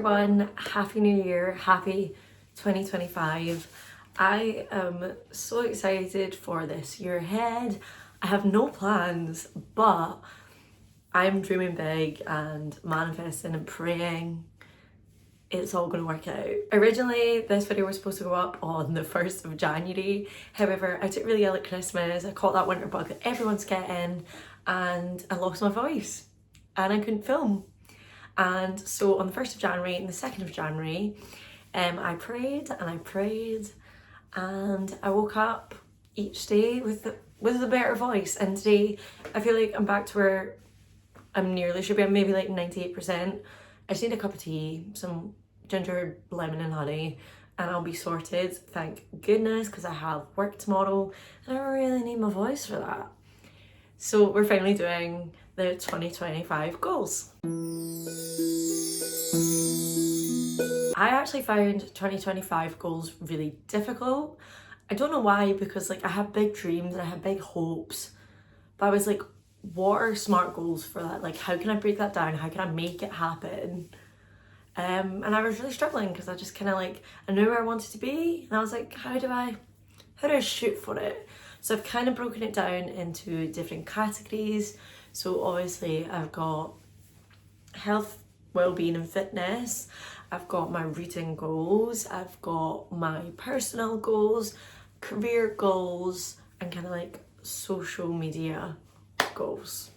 everyone, Happy New Year, happy 2025. I am so excited for this year ahead. I have no plans, but I'm dreaming big and manifesting and praying it's all going to work out. Originally, this video was supposed to go up on the 1st of January. However, I took really ill at Christmas. I caught that winter bug that everyone's getting and I lost my voice and I couldn't film. And so on the 1st of January and the 2nd of January, I prayed and I prayed and I woke up each day with a better voice. And today I feel like I'm back to where I'm nearly should be. I'm maybe like 98%. I just need a cup of tea, some ginger, lemon and honey, and I'll be sorted. Thank goodness, because I have work tomorrow and I really need my voice for that. So we're finally doing the 2025 goals. I actually found 2025 goals really difficult. I don't know why, because like I have big dreams and I have big hopes, but I was like, what are smart goals for that? Like, how can I break that down? How can I make it happen? And I was really struggling because I just kind of like, I knew where I wanted to be and I was like, how do I shoot for it? So I've kind of broken it down into different categories. So obviously I've got health, well-being and fitness. I've got my reading goals. I've got my personal goals, career goals, and kind of like social media goals.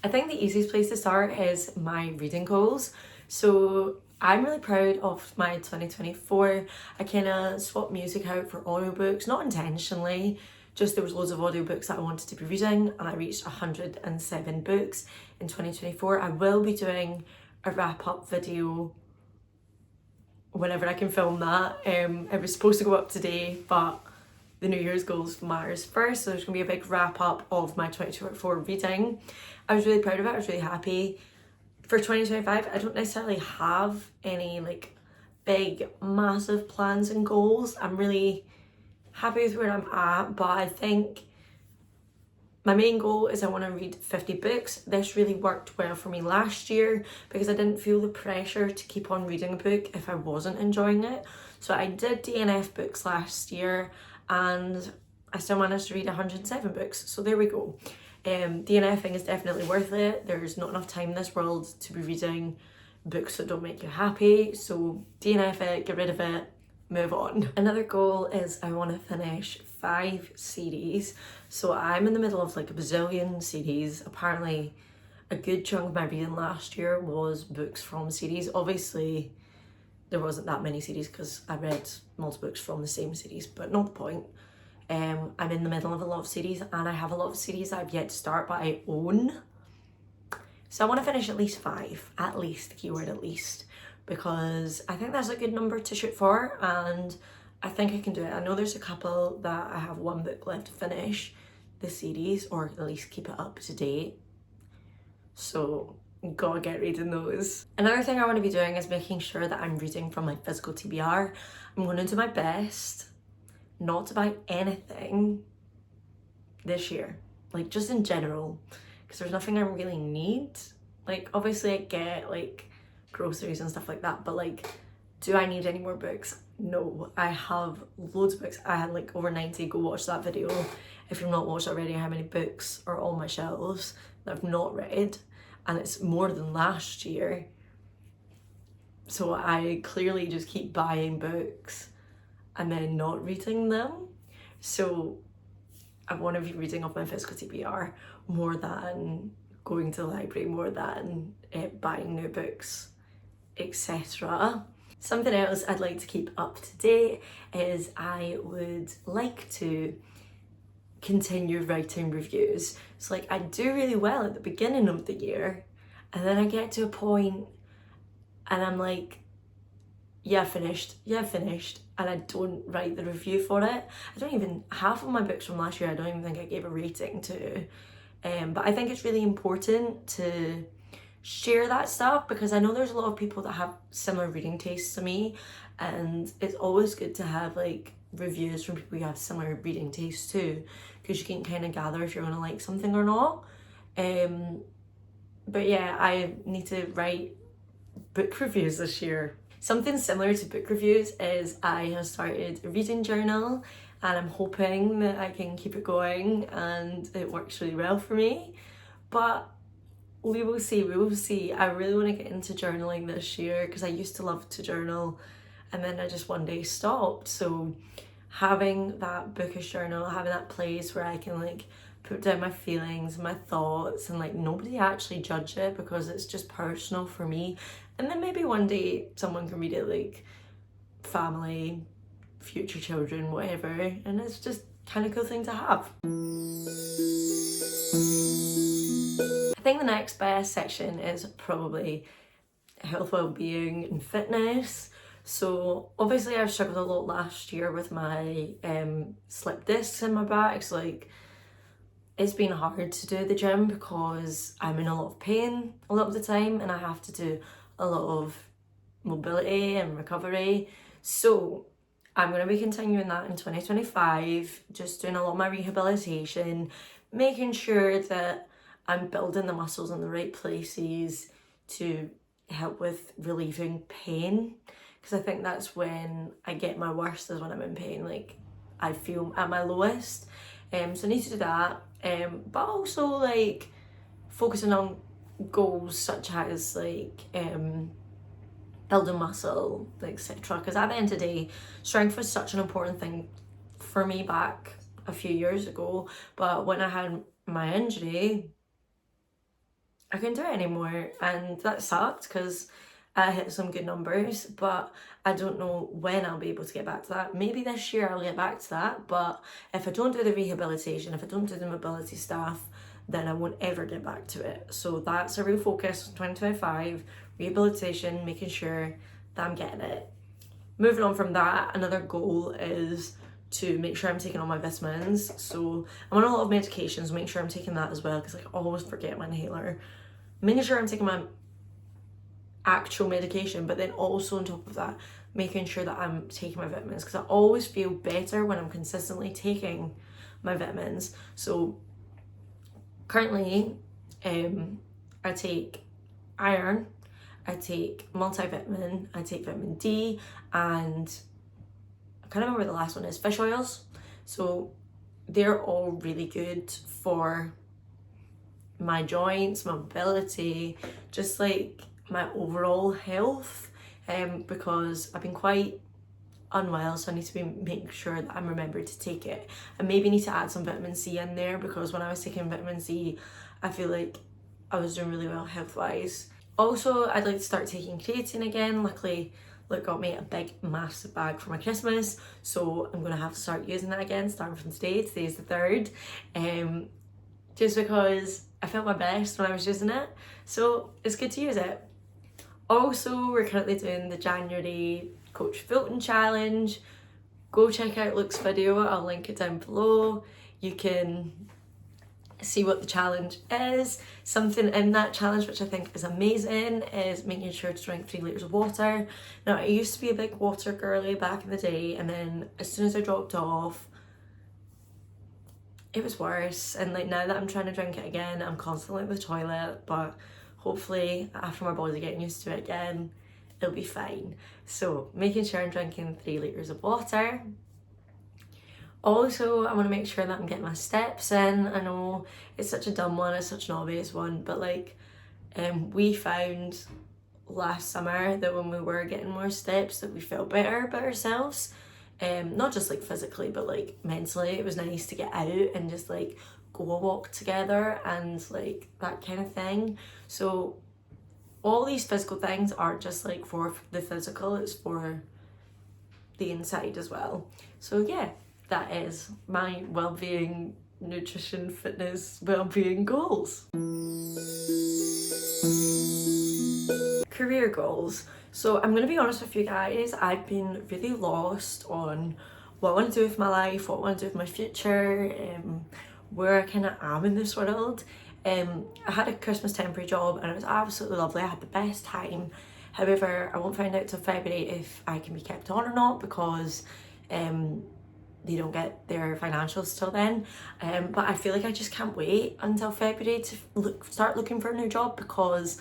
I think the easiest place to start is my reading goals. So I'm really proud of my 2024. I kind of swapped music out for audiobooks, not intentionally, just there was loads of audiobooks that I wanted to be reading and I reached 107 books in 2024. I will be doing a wrap-up video whenever I can film that. It was supposed to go up today, but the New Year's goals matters first, so there's gonna be a big wrap-up of my 2024 reading. I was really proud of it, I was really happy. For 2025, I don't necessarily have any like big, massive plans and goals. I'm really happy with where I'm at, but I think my main goal is I want to read 50 books. This really worked well for me last year because I didn't feel the pressure to keep on reading a book if I wasn't enjoying it. So I did DNF books last year and I still managed to read 107 books. So there we go. DNFing is definitely worth it. There's not enough time in this world to be reading books that don't make you happy. So DNF it, get rid of it, move on. Another goal is I want to finish 5 series. So I'm in the middle of like a bazillion series. Apparently a good chunk of my reading last year was books from series. Obviously there wasn't that many series because I read multiple books from the same series, but not the point. I'm in the middle of a lot of series and I have a lot of series I've yet to start but I own. So I want to finish at least 5, at least, keyword at least, because I think that's a good number to shoot for and I think I can do it. I know there's a couple that I have one book left to finish the series or at least keep it up to date. So gotta get reading those. Another thing I want to be doing is making sure that I'm reading from my physical TBR. I'm going to do my best not to buy anything this year, like just in general, because there's nothing I really need. Like obviously I get like groceries and stuff like that, but like, do I need any more books? No, I have loads of books. I had like over 90. Go watch that video if you've not watched already, how many books are on my shelves that I've not read, and it's more than last year. So I clearly just keep buying books and then not reading them. So I want to be reading off my physical TBR more than going to the library, more than buying new books, etc. Something else I'd like to keep up to date is I would like to continue writing reviews. So like I do really well at the beginning of the year and then I get to a point and I'm like, yeah, finished, and I don't write the review for it. I don't even, half of my books from last year I don't even think I gave a rating to. But I think it's really important to share that stuff because I know there's a lot of people that have similar reading tastes to me and it's always good to have like reviews from people you have similar reading tastes to because you can kind of gather if you're going to like something or not. But yeah, I need to write book reviews this year. Something similar to book reviews is I have started a reading journal, and I'm hoping that I can keep it going and it works really well for me. But we will see, we will see. I really want to get into journaling this year because I used to love to journal and then I just one day stopped. So having that bookish journal, having that place where I can like put down my feelings, my thoughts, and like nobody actually judge it because it's just personal for me. And then maybe one day someone can read it, like family, future children, whatever, and it's just kind of cool thing to have. I think the next best section is probably health, well-being and fitness. So obviously I've struggled a lot last year with my slip discs in my back. So like it's been hard to do the gym because I'm in a lot of pain a lot of the time and I have to do a lot of mobility and recovery. So I'm going to be continuing that in 2025, just doing a lot of my rehabilitation, making sure that I'm building the muscles in the right places to help with relieving pain, because I think that's when I get my worst, is when I'm in pain. Like I feel at my lowest. So I need to do that, but also like focusing on goals such as like building muscle, etc. Because at the end of the day, strength was such an important thing for me back a few years ago, but when I had my injury, I couldn't do it anymore, and that sucked because I hit some good numbers, but I don't know when I'll be able to get back to that. Maybe this year I'll get back to that, but if I don't do the rehabilitation, if I don't do the mobility stuff, then I won't ever get back to it. So that's a real focus in 2025, rehabilitation, making sure that I'm getting it. Moving on from that, another goal is to make sure I'm taking all my vitamins. So I'm on a lot of medications, make sure I'm taking that as well, because I always forget my inhaler. Making sure I'm taking my actual medication, but then also on top of that, making sure that I'm taking my vitamins, because I always feel better when I'm consistently taking my vitamins. So currently, I take iron, I take multivitamin, I take vitamin D, and I can't remember what the last one is, fish oils. So they're all really good for my joints, my mobility, just like my overall health, because I've been quite unwell, so I need to be making sure that I'm remembered to take it. I maybe need to add some vitamin C in there, because when I was taking vitamin C, I feel like I was doing really well health wise. Also, I'd like to start taking creatine again. Luckily, Luke got me a big massive bag for my Christmas, so I'm gonna have to start using that again starting from today. Today's the 3rd, just because I felt my best when I was using it, so it's good to use it. Also, we're currently doing the January Coach Fulton Challenge. Go check out Luke's video, I'll link it down below. You can see what the challenge is. Something in that challenge which I think is amazing is making sure to drink 3 litres of water. Now, I used to be a big water girly back in the day, and then as soon as I dropped off, it was worse. And like now that I'm trying to drink it again, I'm constantly at the toilet, but hopefully after my body getting used to it again, it'll be fine. So making sure I'm drinking 3 litres of water. Also, I want to make sure that I'm getting my steps in. I know it's such a dumb one, it's such an obvious one, but like we found last summer that when we were getting more steps that we felt better about ourselves. Not just like physically, but like mentally. It was nice to get out and just like go a walk together and like that kind of thing. So all these physical things aren't just like for the physical, it's for the inside as well. So yeah, that is my well-being, nutrition, fitness, well-being goals. Career goals. So I'm gonna be honest with you guys, I've been really lost on what I want to do with my life, what I want to do with my future, where I kind of am in this world. I had a Christmas temporary job and it was absolutely lovely. I had the best time. However, I won't find out till February if I can be kept on or not, because they don't get their financials till then. But I feel like I just can't wait until February to start looking for a new job, because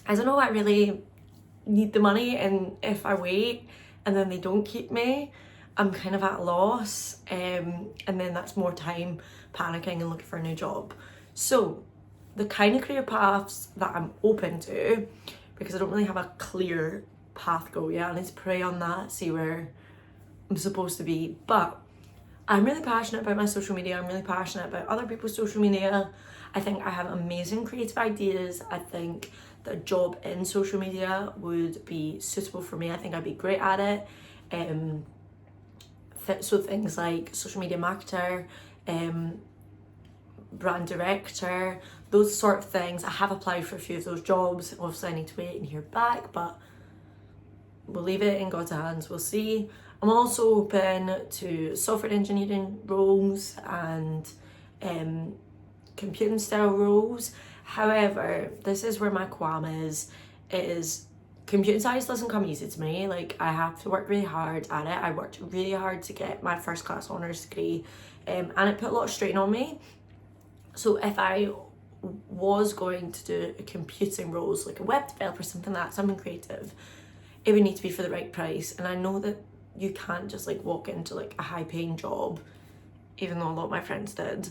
I don't know, I really need the money, and if I wait and then they don't keep me, I'm kind of at a loss, and then that's more time panicking and looking for a new job. So the kind of career paths that I'm open to, because I don't really have a clear path goal yet, I need to pray on that, see where I'm supposed to be. But I'm really passionate about my social media. I'm really passionate about other people's social media. I think I have amazing creative ideas. I think that a job in social media would be suitable for me. I think I'd be great at it. So things like social media marketer, brand director, those sort of things. I have applied for a few of those jobs. Obviously I need to wait and hear back, but we'll leave it in God's hands, we'll see. I'm also open to software engineering roles and computing style roles. However, this is where my qualm is computing science doesn't come easy to me. Like, I have to work really hard at it. I worked really hard to get my first class honours degree, and it put a lot of strain on me. So if I was going to do a computing roles, like a web developer, something like that, something creative, it would need to be for the right price. And I know that you can't just like walk into like a high paying job, even though a lot of my friends did.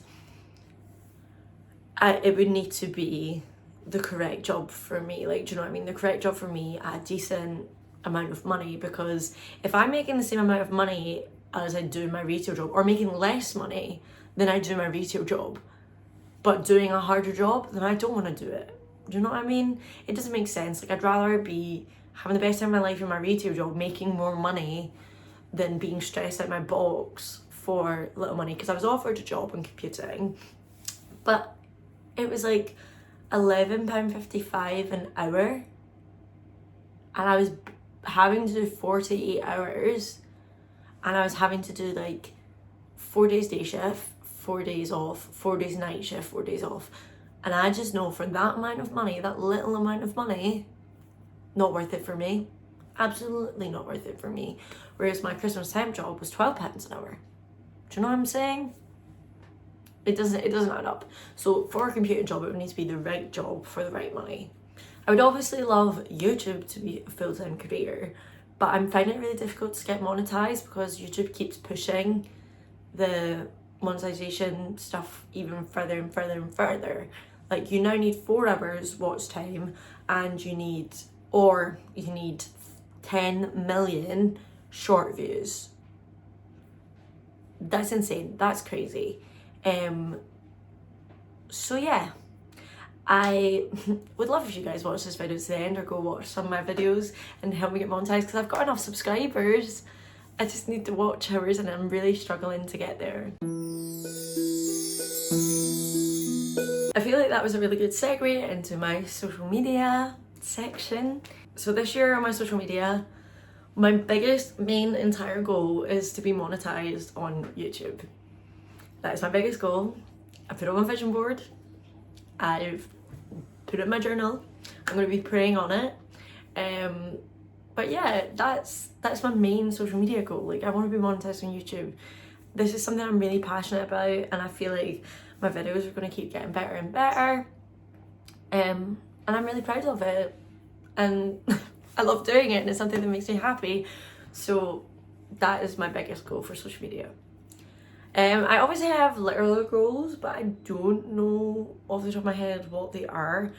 It would need to be the correct job for me. Like, do you know what I mean? The correct job for me at a decent amount of money, because if I'm making the same amount of money as I do my retail job, or making less money than I do my retail job, but doing a harder job, then I don't want to do it. Do you know what I mean? It doesn't make sense. Like, I'd rather be having the best time of my life in my retail job, making more money, than being stressed out my box for little money. Because I was offered a job in computing, but it was like £11.55 an hour, and I was having to do 48 hours, and I was having to do like 4 days day shift, 4 days off, 4 days night shift, 4 days off. And I just know for that amount of money, that little amount of money, not worth it for me. Absolutely not worth it for me. Whereas my Christmas temp job was £12 an hour. Do you know what I'm saying? It doesn't add up. So for a computing job, it would need to be the right job for the right money. I would obviously love YouTube to be a full-time career, but I'm finding it really difficult to get monetized, because YouTube keeps pushing the monetization stuff even further and further and further. Like, you now need 4 hours watch time, and you need 10 million short views. That's insane. That's crazy. So yeah, I would love if you guys watch this video to the end, or go watch some of my videos and help me get monetized, because I've got enough subscribers. I just need the watch hours, and I'm really struggling to get there. I feel like that was a really good segue into my social media section. So this year on my social media, my biggest main entire goal is to be monetized on YouTube. That is my biggest goal. I put it on my vision board. I've put it in my journal. I'm going to be praying on it. But yeah, that's my main social media goal. Like, I want to be monetized on YouTube. This is something I'm really passionate about, and I feel like my videos are going to keep getting better and better. And I'm really proud of it. And I love doing it, and it's something that makes me happy. So that is my biggest goal for social media. I obviously have literal goals, but I don't know off the top of my head what they are.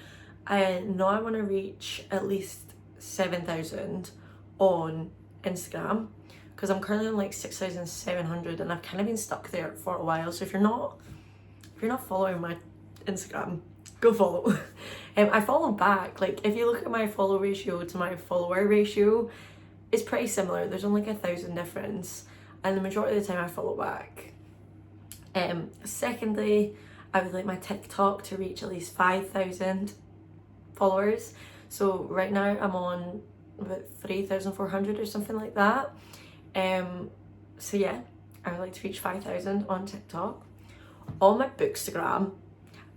I know I want to reach at least 7,000 on Instagram, because I'm currently on like 6,700, and I've kind of been stuck there for a while. So if you're not following my Instagram, go follow. I follow back. Like, if you look at my follow ratio to my follower ratio, it's pretty similar. There's only like 1,000 difference, and the majority of the time I follow back. Secondly, I would like my TikTok to reach at least 5,000 followers. So right now I'm on about 3,400 or something like that. So yeah, I would like to reach 5,000 on TikTok. On my Bookstagram,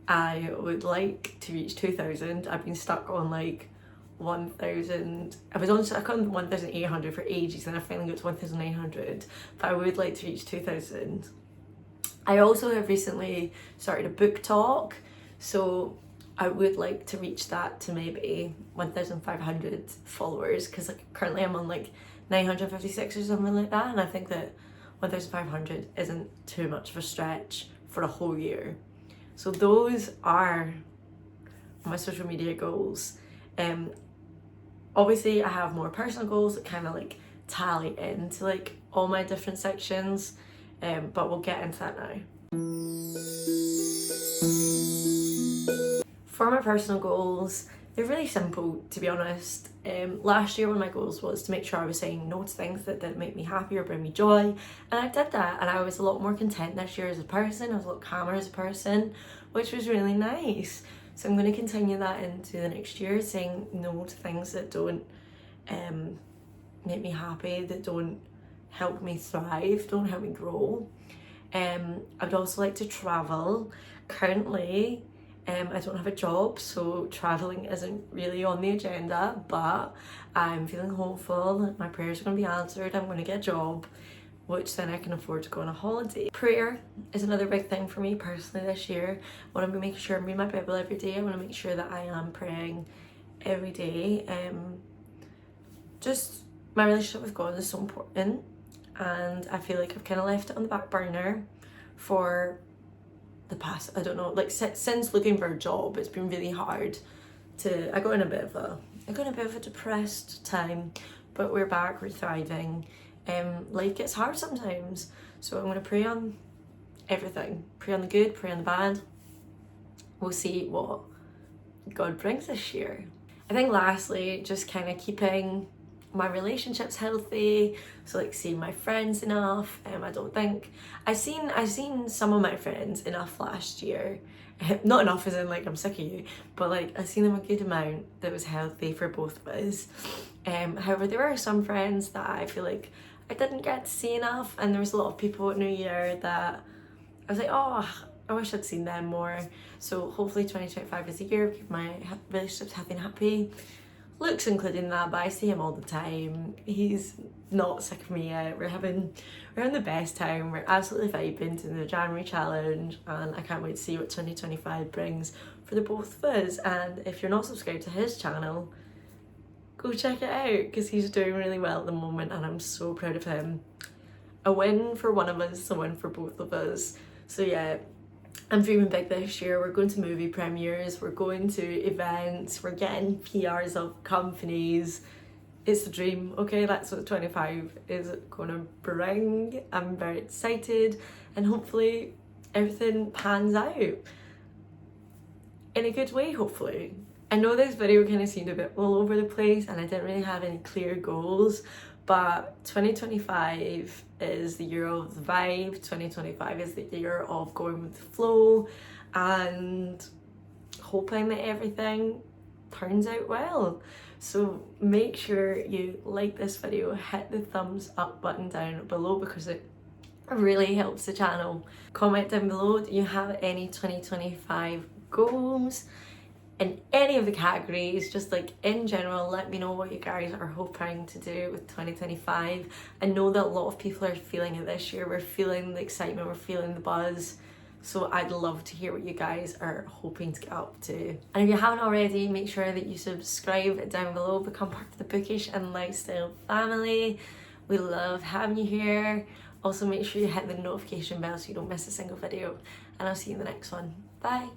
I would like to reach 2,000. I've been stuck on like 1,000. I got on 1,800 for ages, and I finally got to 1,900, but I would like to reach 2,000. I also have recently started a book talk, so I would like to reach that to maybe 1,500 followers, because like currently I'm on like 956 or something like that, and I think that 1,500 isn't too much of a stretch for a whole year. So those are my social media goals. Obviously I have more personal goals that kind of like tally into like all my different sections, but we'll get into that now. For my personal goals, they're really simple, to be honest. Last year one of my goals was to make sure I was saying no to things that didn't make me happy or bring me joy, and I did that, and I was a lot more content this year as a person. I was a lot calmer as a person, which was really nice. So I'm going to continue that into the next year, saying no to things that don't make me happy, that don't help me thrive, don't help me grow. I'd also like to travel. Currently, I don't have a job, so travelling isn't really on the agenda, but I'm feeling hopeful that my prayers are going to be answered. I'm going to get a job, which then I can afford to go on a holiday. Prayer is another big thing for me personally this year. I want to be making sure I'm reading my Bible every day. I want to make sure that I am praying every day. Just my relationship with God is so important, and I feel like I've kind of left it on the back burner for the past, I don't know, like since looking for a job. It's been really hard to, I got in a bit of a depressed time, but we're back, we're thriving. Life gets hard sometimes, so I'm going to pray on everything. Pray on the good, pray on the bad. We'll see what God brings this year. I think lastly, just kind of keeping my relationships healthy, so like seeing my friends enough. I don't think I've seen some of my friends enough last year. Not enough as in like I'm sick of you, but like I've seen them a good amount that was healthy for both of us. However, there are some friends that I feel like I didn't get to see enough, and there was a lot of people at New Year that I was like, oh, I wish I'd seen them more. So hopefully 2025 is the year of keeping my relationships healthy and happy. Luke's including that, but I see him all the time. He's not sick of me yet. We're having the best time. We're absolutely vibing to the January challenge, and I can't wait to see what 2025 brings for the both of us. And if you're not subscribed to his channel, go check it out, because he's doing really well at the moment, and I'm so proud of him. A win for one of us, a win for both of us. So yeah, I'm dreaming big this year. We're going to movie premieres, we're going to events, we're getting PRs of companies. It's the dream, okay? That's what 25 is going to bring. I'm very excited, and hopefully everything pans out in a good way, hopefully. I know this video kind of seemed a bit all over the place, and I didn't really have any clear goals, but 2025 is the year of the vibe. 2025 is the year of going with the flow and hoping that everything turns out well. So make sure you like this video, hit the thumbs up button down below, because it really helps the channel. Comment down below, do you have any 2025 goals in any of the categories? Just like in general, let me know what you guys are hoping to do with 2025. I know that a lot of people are feeling it this year. We're feeling the excitement, we're feeling the buzz. So I'd love to hear what you guys are hoping to get up to. And if you haven't already, make sure that you subscribe down below, become part of the Bookish and Lifestyle family. We love having you here. Also make sure you hit the notification bell so you don't miss a single video. And I'll see you in the next one. Bye.